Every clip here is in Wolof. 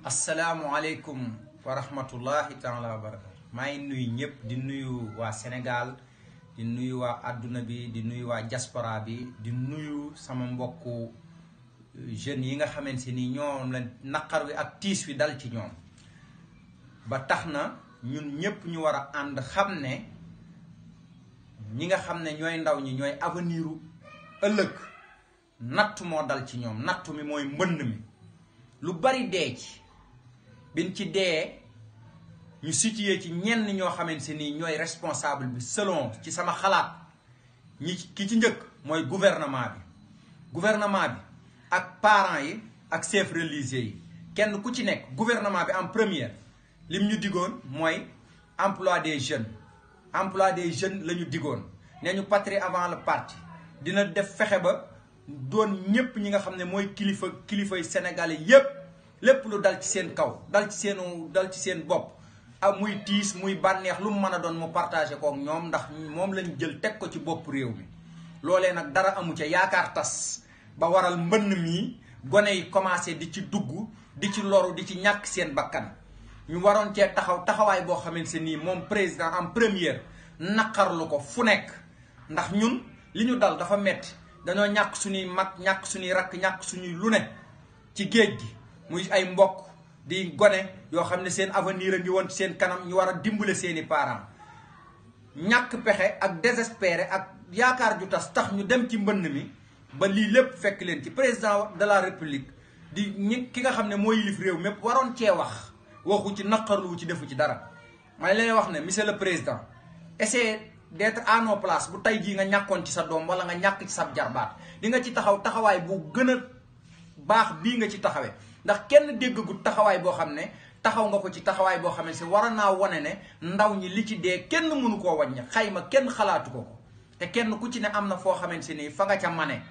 asalaamualeykum wa rahmatullahi taala wa barakatu maa ngi nuyu ñëpp di nuyu waa Sénégal di nuyu waa àdduna bi di nuyu waa diaspora bi di nuyu sama mbokku jeunes yi nga xamante ni ñoom la naqar wi ak tiis wi dal ci ñoom ba tax na ñun ñëpp ñu war a ànd xam ne ñi nga xam ne ñooy ndaw ñi ñooy aveniru ëllëg nattu moo dal ci ñoom nattu mi mooy mbënd mi lu bari dee ci biñ ci dee ñu situé ci ñenn ñoo xamante ni ñooy responsable bi selon ci sama xalaat ki ci njëkk mooy gouvernement bi ak parents yi ak chefs religieux yi kenn ku ci nekk gouvernement bi en première lim ñu digoon mooy emploi des jeunes la ñu digoon nee ñu patrie avant le parti dina def fexe ba doon ñépp ñi nga xam ne mooy kilifay sénégalais yépp lépp lu dal ci seen kaw dal ci seen bopp ak muy tiis muy bànneex lu mu mën a doon mu partagé kook ñoom ndax moom lañ jël teg ko ci bopp réew mi loolee nag dara amu ca yaakaar tas ba waral mbënn mi gone yi commencé di ci dugg di ci loru di ci ñàkk seen bakkan ñu waroon cee taxawaay boo xamante nii moom président en première naqarlu ko fu nekk ndax ñun li ñu dal dafa metti dañoo ñàkk suñuy mag ñàkk suñuy rakk ñàkk suñuy lu ne ci géej gi muy ay mbokk di gone yoo xam ne seen avenir a ngi woon ci seen kanam ñu war a dimbale seeni parents ñàkk pexe ak désespéré ak yaakaar ju tas tax ñu dem ci mbënn mi ba lii lépp fekk leen ci président de la république di ki nga xam ne mooy yilif réew mépp waroon cee waxu ci naqarlu ci defu ci dara may leen wax ne monsieur le président essayez d'être à nos places bu tey jii nga ñàkkoon ci sa doom wala nga ñàkk ci sa jarbaat di nga ci taxawaay bu gën a baax bii nga ci taxawee ndax kenn déggagut taxawaay boo xam ne taxaw nga ko ci taxawaay boo xam ne si war naa wane ne ndaw ñi li ci dee kenn mënu koo wàññi xayma kenn xalaatu ko te kenn ku ci ne am na foo xamante ni fa nga ca mane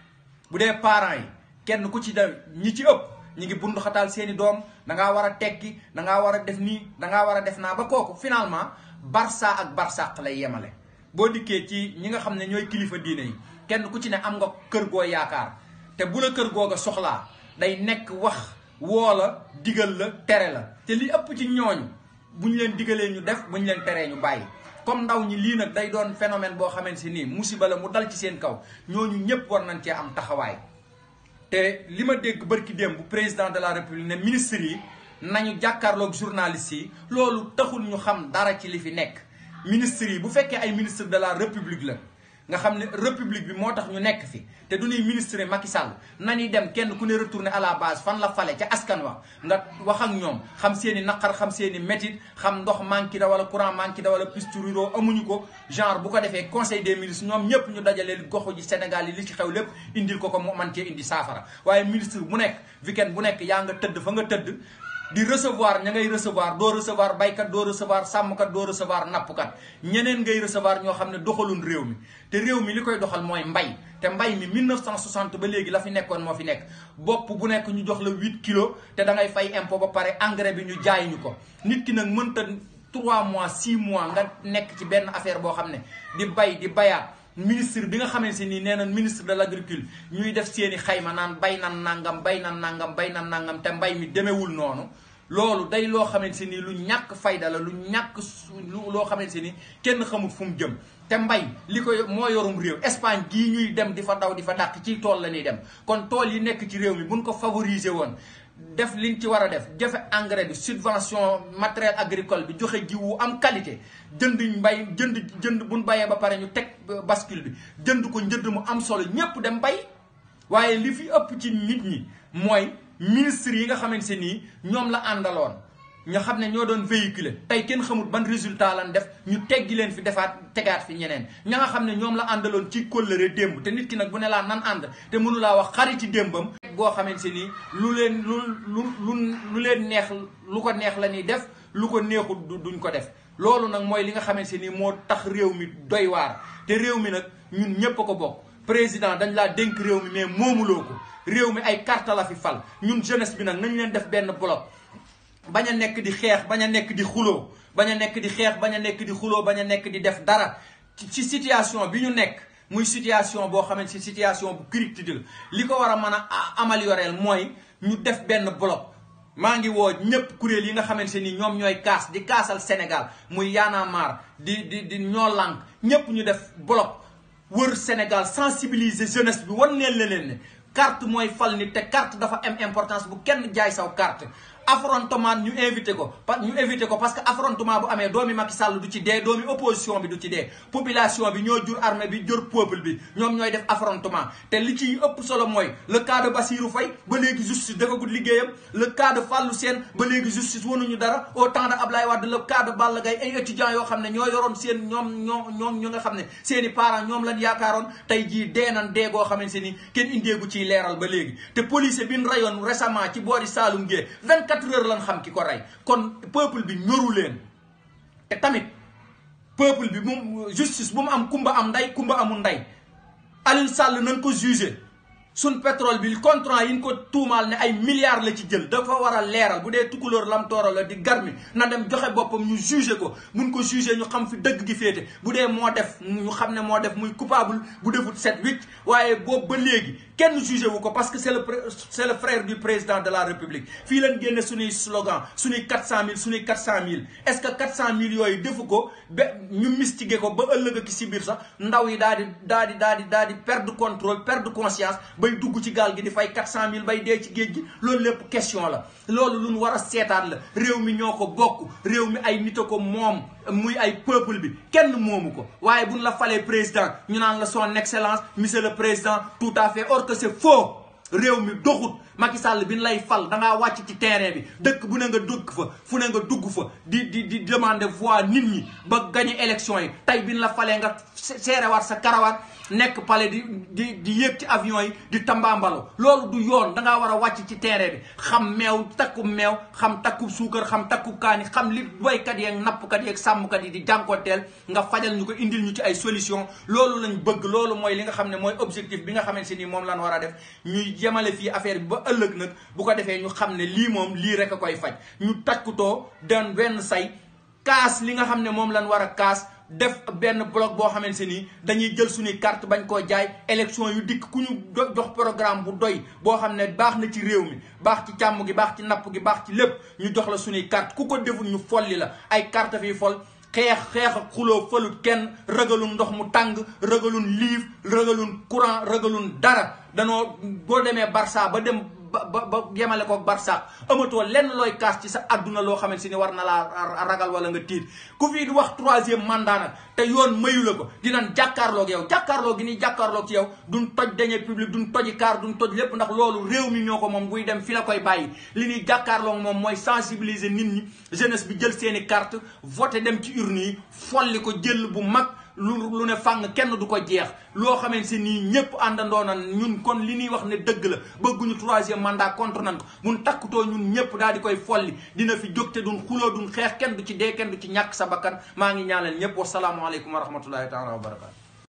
bu dee parents yi kenn ku ci de ñi ci ëpp ñi ngi bundu xataal seeni doom dangaa war a tekki dangaa war a def nii dangaa war a def naa ba kooku finalement barça ak barsàq lay yemale boo dikkee ci ñi nga xam ne ñooy kilifa diine yi kenn ku ci ne am nga kër goo yaakaar te bu la kër googa soxlaa day nekk wax woo la digal la tere la te li ëpp ci ñooñu bu ñu leen digalee ñu def bu ñu leen teree ñu bàyyi comme ndaw ñi lii nag day doon phénomène boo xamante ni musiba la mu dal ci seen kaw ñooñu ñëpp war nañ cee am taxawaay te li ma dégg bërki démb bu président de la république ne ministre yi nañu jàkkaarloog journalistes yi loolu taxul ñu xam dara ci li fi nekk ministre yi bu fekkee ay ministre de la république la nga xam ne république bi moo tax ñu nekk fi te du ñuy ministre Macky Sall nañuy dem kenn ku ne retourné à la base fan la fale ca askan wa nga wax ak ñoom xam seen i naqar xam seen i métit xam ndox manqué da wala courant manqué da wala piste ruraux amuñu ko genre bu ko defee conseil des ministres ñoom ñëpp ñu dajaleel goxu ji Sénégal yi li ci xew lépp indil ko mu man cee indi saafara waaye ministre bu nekk weekend bu nekk yaa nga tëdd fa nga tëdd di recevoir ña ngay recevoir doo recevoir baykat doo recevoir sàmmkat doo recevoir nappkat ñeneen ngay recevoir ñoo xam ne doxalun réew mi te réew mi li koy doxal mooy mbay te mbay mi 1960 ba léegi la fi nekkoon moo fi nekk bopp bu nekk ñu jox la 8 kilos te da ngay fay impôt ba pare engrais bi ñu jaay ñu ko nit ki nag mënta 3 mois 6 mois nga nekk ci benn affaire boo xam ne di bay di bayaat ministre bi nga xamante ni nee na ministre de l' agriculture ñuy def seeni xayma naan bay nan nangam bay nan nangam te mbay mi demewul noonu loolu day loo xamante ni lu ñàkk fayda la lu ñàkk loo xamante ni kenn xamul fu mu jëm te mbay li koy moo yorum réew Espagne gii ñuy dem di fa daw di fa dàq ci tool la ñuy dem kon tool yi nekk ci réew mi buñ ko favoriser woon def liñ ci war a def jafe engrais bi subvention matériel agricole bi joxe jiwu am qualité jënd mbay jënd buñ bayee ba pare ñu teg bascule bi jënd ko njënd mu am solo ñépp dem bay waaye li fi ëpp ci nit ñi mooy ministre yi nga xamante nii ñoom la àndaloon nga xam ne ñoo doon véhiculer tey kenn xamul ban résultat lan def ñu teggi leen fi tegaat fi ñeneen ña nga xam ne ñoom la àndaloon ci kóllëre démb te nit ki nag bu ne laa nan ànd te mënu laa wax xariti démbam boo xamante ni lu leen neex lu ko neex la ñuy def lu ko neexul duñ ko def loolu nag mooy li nga xamante ni moo tax réew mi doy waar te réew mi nag ñun ñépp a ko bokk président dañ laa dénk réew mi mais moomuloo ko réew mi ay carte la fi fal ñun jeunesse bi nag nañ leen def benn bloc bañ a nekk di xeex bañ a nekk di xuloo bañ a nekk di xeex bañ a nekk di xuloo bañ a nekk di def dara ci situation bi ñu nekk muy situation boo xamante si situation bu critique la li ko war a mën a améliorer mooy ñu def benn bloc maa ngi woo ñëpp kuréel yi nga xamante ni ñoom ñooy kaas di kaasal Sénégal muy Y'en a marre di ñoo lànk ñëpp ñu def bloc wër Sénégal sensibiliser jeunesse bi wan neen leen ne carte mooy fal nit te carte dafa am importance bu kenn jaay saw carte. affrontement ñu invité ko parce que affrontement bu amee doomi Macky Sall du ci dee doomi opposition bi du ci dee population bi ñoo jur armée bi jur peuple bi ñoom ñooy def affrontement te li ci ëpp solo mooy le cas de Bassirou Faye ba léegi justice defagul liggéeyam le cas de Fallou Sène ba léegi justice wanuñu dara au temps de Ablaye Wade le cas de Balla Gaye ay étudiants yoo xam ne ñoo yoroon seen ñoom ñu nga xam ne seeni parents ñoom lañ yaakaaroon tey jii dee nan dee goo xamante ni kenn indeegu ciy leeral ba léegi te policier bi ñu rayoon récemment ci boori Saloum Gueye 24 heures lan xam ki ko rey kon peuple bi ñoru leen te tamit peuple bi mu justice bu mu am kumba am nday kumba amul nday Aliou Sall nañ ko jugé sun pétrole bi contrat yi ñu ko tuumaal ne ay milliards la ci jël dafa war a leeral bu dee tukulóor lam tooro la di garmi na dem joxe boppam ñu jugé ko mun ko jugé ñu xam fi dëgg gi féete bu dee moo def ñu xam ne moo def muy coupable bu defut 7-8 waaye boobu ba léegi kenn jugé wu ko parce que c'est le frère du président de la république fii leen génne suñuy slogan suñuy 400000 suñuy 400000 est-ce que 400000 yooyu defu ko ba ñu mystiqué ko ba ëllëg ak si biir sax ndaw yi daal di perdre contrôle perdre conscience bay dugg ci gaal gi di fay 400000 bay dee ci géej gi loolu lépp question la loolu lu ñu war a seetaat la réew mi ñoo ko bokk réew mi ay nit a ko moom muy ay peuple bi kenn moomu ko waaye buñ la falee président ñu naan la son excellence monsieur le président tout à fait or que c'est faux réew mi doxut Macky Sall bi ñu lay fal da ngaa wàcc ci terrain bi dëkk bu ne nga dugg fa fu ne nga dugg fa di demander voix nit ñi ba gagner élection yi tey bi ñu la falee nga seerewaat sa karawaat nekk palais di yéeg ci avion yi di tambaambalo loolu du yoon da ngaa war a wàcc ci terrain bi xam meew xam takkub suukar xam takkub kaani xam li baykat yeeg nappkat yeeg sàmmkat yi di jànkoonteel nga fajal ñu ko indil ñu ci ay solution loolu lañ bëgg loolu mooy li nga xam ne mooy objectif bi nga xamante ni moom lañ war a def ñuy yemale fii affaire bi ba ëllëg nag bu ko defee ñu xam ne lii moom lii rek a koy faj ñu takkutoo den benn say kaas li nga xam ne moom lañ war a kaas def benn bloc boo xamante ni dañuy jël suñuy carte bañ koo jaay élection yu dikk ku ñu jox programme bu doy boo xam ne baax na ci réew mi baax ci càmm gi baax ci napp gi baax ci lépp ñu jox la suñuy carte ku ko deful ñu folli la ay carte fii fol xeex ak xuloo falut kenn ragalun ndox mu tàng ragalun liif ragalun courant ragalun dara danoo boo demee Barça ba dem ba yemale ko Barça amatoo lenn looy kaas ci sa adduna loo xamante ni war na laa ragal wala nga tiit ku fii di wax 3e mandat nag te yoon mayu la ko dinañ jàkkaarloog yow jàkkaarloog gi ni jàkkaarloog ci yow duñ toj deniers publics duñ toji kaar duñ toj lépp ndax loolu réew mi ñoo ko moom buy dem fi la koy bàyyi li ñuy jàkkaarloog moom mooy sensibiliser nit ñi jeunesse bi jël seeni carte voté dem ci urne yi folli ko jël bu mag lu ne fàng kenn du ko jeex loo xamante ni ñëpp àndandoo na ñun kon li ñuy wax ne dëgg la bëgguñu 3e mandat contre nan ko mun takkutoo ñun ñëpp daal di koy folli dina fi jóg te duñ xuloo duñ xeex kenn du ci dee kenn du ci ñàkk sa bakkan maa ngi ñaanal ñëpp wasalaamualeykum wa rahmatullahi taala wa barakatu